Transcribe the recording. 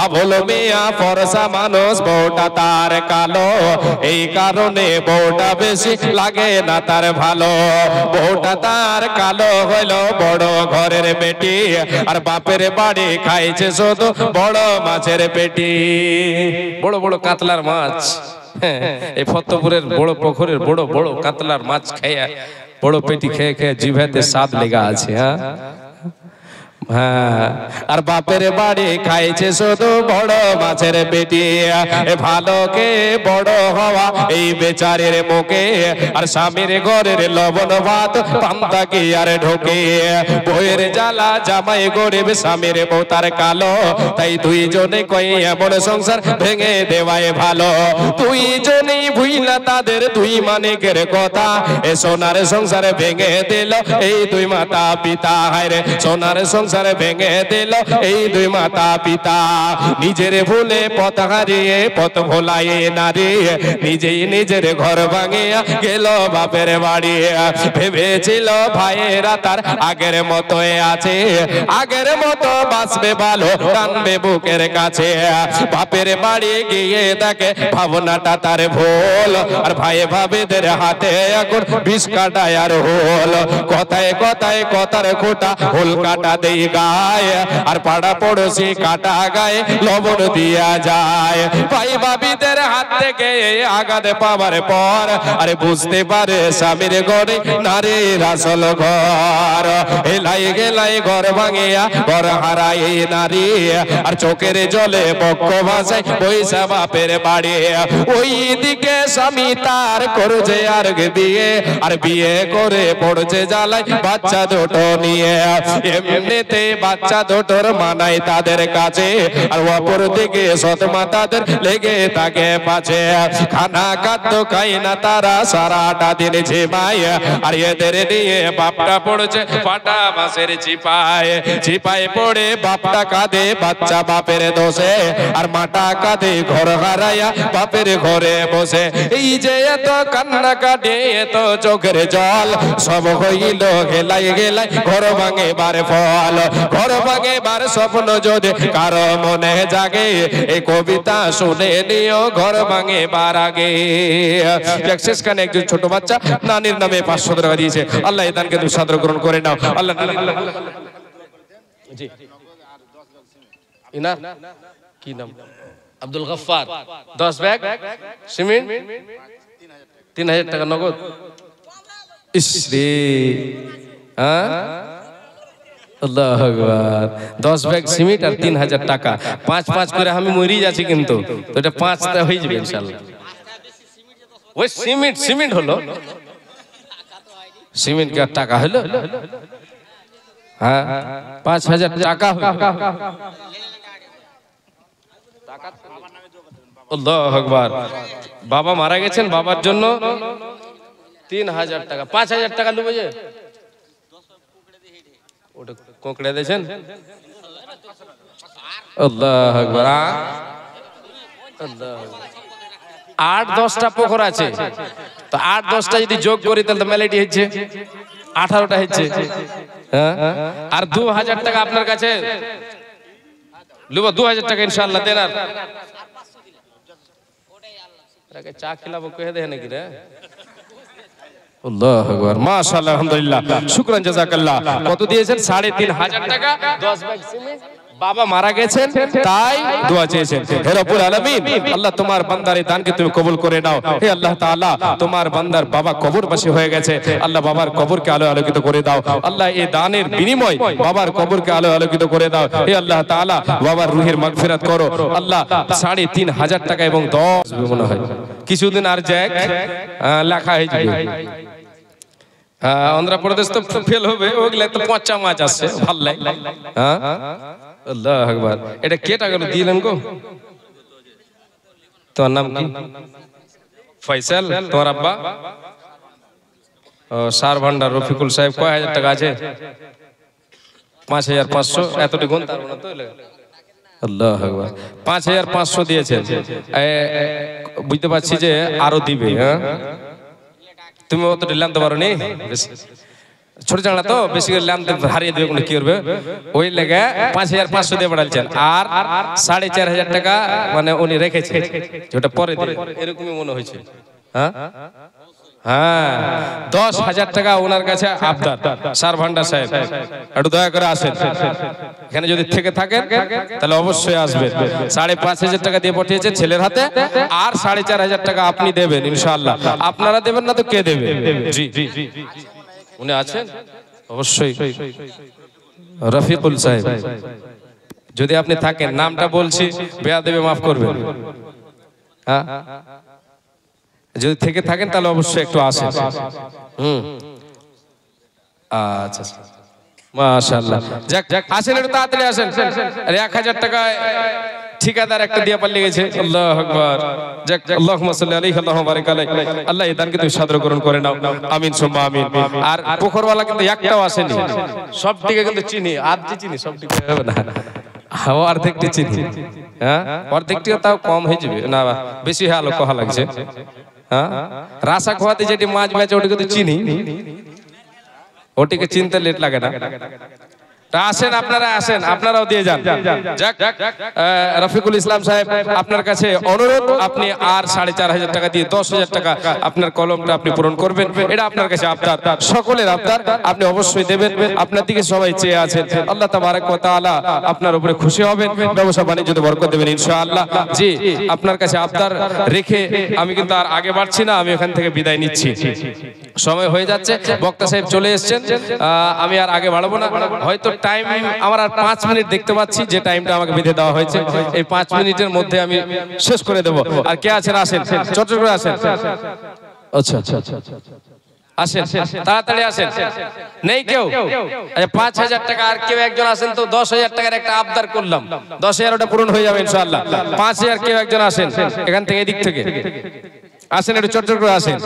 আবল মিয়া ফরসা মানুষ বউটা তার কালো, এই কারণে বউটা বেশি লাগে না তার ভালো। বউটা তার কালো হইল বড় ঘরের বেটি, আর বাপের বাড়ি খাইছে শুধু বড় মাছের পেটি। বড় বড় কাতলার মাছ, এই ফতেপুরের বড় পুকুরের বড় বড় কাতলার মাছ খেয়ে বড় পেটি খেয়ে খেয়ে জিভেতে স্বাদ লেগে আছে। হ্যাঁ, আর বাপের বাড়ি খাইছে শুধু বড় মাছের পেটি। ভালো কে বড় হওয়া এই বেচারের মুখে, আর স্বামীর ঘরের লবণ ভাত পান্তা কি আর ঢোকে। বইয়ের জ্বালা জামাই গরিব, স্বামীর বউ তার কালো, তাই দুইজনে কই এমন সংসার ভেঙে দেওয়ায় ভালো। দুইজনেই ভুইলা তাদের দুই মানিকের কথা, এ সোনার সংসার ভেঙে দিল এই দুই মাতা পিতা। হায় রে সোনার সংসার ভেঙে দিল এই দুই মাতা পিতা। নিজের ভুলে পথ হারিয়ে পথ ভোলায় নারী, নিজেই নিজের ঘর ভাঙিয়া গেল বাপের বাড়ি। ভেবেছিল ভাইয়েরা তার আগের মতো আছে, আগের মতো বাঁচবে ভালো টানবে বুকের কাছে। বাপের বাড়ি গিয়ে দেখে ভাবনাটা তার ভুল, আর ভাই ভাবেদের হাতে এখন বিষ কাটায় আর হোল। কথায় কথায় কথার খোটা হোল কাটা দেই গায়ে, আর পাড়া পড়োশি কাটা গায়ে লবণ দিয়া যায়। ভাই ভাবিদের হাত থেকে আঘাত পাওয়ার পর আরে বুঝতে পারে স্বামীর ঘরে নারীর আসল ঘর। এলাই গেলাই ঘর ভাঙিয়া ঘর হারায় নারী, আর চোখের জলে বক্ষ ভাসায় পয়সা বাপের বাড়ি। ওই দিকে স্বামী তার করছে আর বিয়ে, আর বিয়ে করে পড়ছে জ্বালায় বাচ্চা দুটো নিয়ে। এমনিতে বাচ্চা দুটোর মানায় তাদের কাছে, আর অপর দিকে সৎমা তাদের লেগে থাকে পাছে। খানা খাদ্য খাই না তারা সারাটা দিন ঝিমায়, আর এদের নিয়ে বাপটা পড়ছে ফাটা বাঁশের চিপায়। চিপায় পড়ে বাপটা কাঁদে বাচ্চা বাপের দোষে, আর মাটা কাঁদে ঘর হারাইয়া বাপের ঘরে বসে। এই যে এত কান্না কাটে এত চোখের জল, সব হইল গেলাই গেলাই ঘর ভাঙে বার ফল। ঘর ভাঙে বার স্বপ্ন যদি কারো মনে জাগে, এই কবিতা শুনে নিও ঘর ভাঙে বার আগে। শেষখানে একজন ছোট বাচ্চা নানির নামে 500 টাকা দিয়েছে। আল্লাহ এই দানকে তুমি সাদর গ্রহণ করে নাও। আল্লাহ জি ইনার কি নাম? আব্দুল গফফার 10 ব্যাগ সিমেন্ট 3000 টাকা নগদ। ইসরে আল্লাহু আকবার, 10 ব্যাগ সিমেন্ট আর 3000 টাকা। 5 করে আমি মরি যাচ্ছি, কিন্তু তো এটা 5টা হয়ে যাবে ইনশাআল্লাহ। ওই সিমেন্ট হলো, সিমেন্ট কি টাকা হলো? হ্যাঁ 5000 টাকা। আল্লাহু আকবার, বাবা মারা গেছেন, বাবার জন্য 3000 টাকা। 5000 টাকা নেবে যে ওটা কোকড়ে দিয়েছেন। আল্লাহু আকবার। 8-10টা পুকুর আছে, তো 8-10টা যদি যোগ করি তাহলে তো মেলেটি হচ্ছে 18টা হচ্ছে। আর 2000 টাকা আপনার কাছে লুবো, 2000 টাকা ইনশাআল্লাহ দেন। আর চা খিলাবো কে দেয় নাকি রে? আল্লাহু আকবার, মাশাআল্লাহ, আলহামদুলিল্লাহ, শুকরান জাযাকাল্লাহ। কত দিয়েছেন? 3500 টাকা, 10 ব্যাগ সিমেন্ট। বাবা মারা গেছেন তাই দোয়া চেয়েছেন। হে রব্বুল আলামিন, আল্লাহ তোমার বান্দার এই দানকে তুমি কবুল করে নাও। হে আল্লাহ তাআলা, তোমার বান্দার বাবা কবরবাসী হয়ে গেছে, আল্লাহ বাবার কবরকে আলো আলোকিত করে দাও। আল্লাহ এই দানের বিনিময় বাবার কবরকে আলো আলোকিত করে দাও। হে আল্লাহ তাআলা, বাবার রুহের মাগফিরাত করো। আল্লাহ 3500 টাকা এবং 10 মনে হয় কিছুদিন আর যাক লেখা হয়ে যাবে। অন্ধ্রপ্রদেশ তো ফেল হবে, ওগুলা তো পচা মাছ আছে, ভাল লাগে। আল্লাহু আকবার, এটা কে টাকা দিলেন গো? তোমার নাম কি? ফয়সাল। তোমার আব্বা? সার ভান্ডার রফিকুল সাহেব। কয় হাজার টাকা আছে? 5500। এতটি গুণ তার না তো। আল্লাহু আকবার, 5500 দিয়েছেন। বুঝতে পারছি যে আরো দিবে। হ্যাঁ, তুমি অতটা জানতে পারো নি। ছোট চাংড়া তো বেশি করে লাম হারিয়ে দেবে কোনো কি করবে, ওই লেগে 5500 দিয়ে বাড়াইছেন। আর 4500 টাকা মানে উনি রেখেছে, যেটা পরে দেবে এরকমই মনে হয়েছে। হ্যাঁ হ্যাঁ, 10,000 টাকা ওনার কাছে আবদার। সার ভান্ডার সাহেব একটু দয়া করে আসেন, এখানে যদি থেকে থাকেন তাহলে অবশ্যই আসবেন। 5,500 টাকা দিয়ে পাঠিয়েছে ছেলের হাতে, আর 4,500 টাকা আপনি দেবেন ইনশাআল্লাহ। আপনারা দেবেন না তো কে দেবে? জি উনি আছেন অবশ্যই, রফিকুল সাহেব। যদি আপনি থাকেন, নামটা বলছি বেয়াদবি মাফ করবেন। হ্যাঁ, যদি থেকে থাকেন তাহলে অবশ্যই একটু আসেন। আচ্ছা মাশাআল্লাহ, যাক আসেন, একটু তাড়াতাড়ি আসেন। আর 1000 টাকা ঠিকাদার একটা দিয়ে পাল্লে গেছে। আল্লাহু আকবার, যাক আল্লাহুম্মা সাল্লি আলাইহি আল্লাহুম্মা বারিক আলাইহি। আল্লাহ এই দানকে তুমি সাদর গ্রহণ করে নাও, আমিন সুম্মা আমিন। আর পোখরওয়ালা কিন্তু একটাও আসেনি, সব দিকে কিন্তু চিনি, আর যে চিনি সব দিকে হবে না, অর্ধেকটি চিনি। হ্যাঁ, অর্ধেকটি তাও কম হয়ে যাবে না, বেশি হয়ে আলো কহা লাগছে। হ্যাঁ, রাসা খোয়াতে যেটি মাছ বেচে ওটিকে তো চিনি, ওটিকে চিনতে লেট লাগে না। আসেন, আপনারা আসেন, আপনারাও দিয়ে যান। যাক রফিকুল ইসলাম সাহেব, আপনার কাছে অনুরোধ, আপনি আর 4,500 টাকা দিয়ে 10,000 টাকা আপনার কলমটা আপনি পূরণ করবেন। এটা আপনার কাছে আবদার, সকলের আবদার, আপনি অবশ্যই দেবেন। আপনার দিকে সবাই চেয়ে আছেন, আল্লাহ তাবারক ওয়া তাআলা আপনার উপরে খুশি হবেন, ব্যবসা বাণিজ্যতে বরকত দেবেন ইনশাআল্লাহ। জি, আপনার কাছে আবদার রেখে আমি কিন্তু আর আগে বাড়ছি না, আমি এখান থেকে বিদায় নিচ্ছি। সময় হয়ে যাচ্ছে, বক্তা সাহেব চলে এসেছেন, আমি আর আগে বাড়াবো না। হয়তো টাইম আমার আর 5 মিনিট দেখতে পাচ্ছি, যে টাইমটা আমাকে বেঁধে দেওয়া হয়েছে, এই 5 মিনিটের মধ্যে আমি শেষ করে দেব। আর কে আছেন আসেন, চট করে আসেন। আচ্ছা আসেন, তাড়াতাড়ি আসেন। নেই কেউ? 5,000 টাকা আর কেউ একজন আসেন তো, 10,000 টাকার একটা আবদার করলাম, 10,000 ওটা পূরণ হয়ে যাবে ইনশাআল্লাহ। 5,000 কেউ একজন আসেন, এখান থেকে এদিক থেকে আসেন, একটু চট করে আসেন।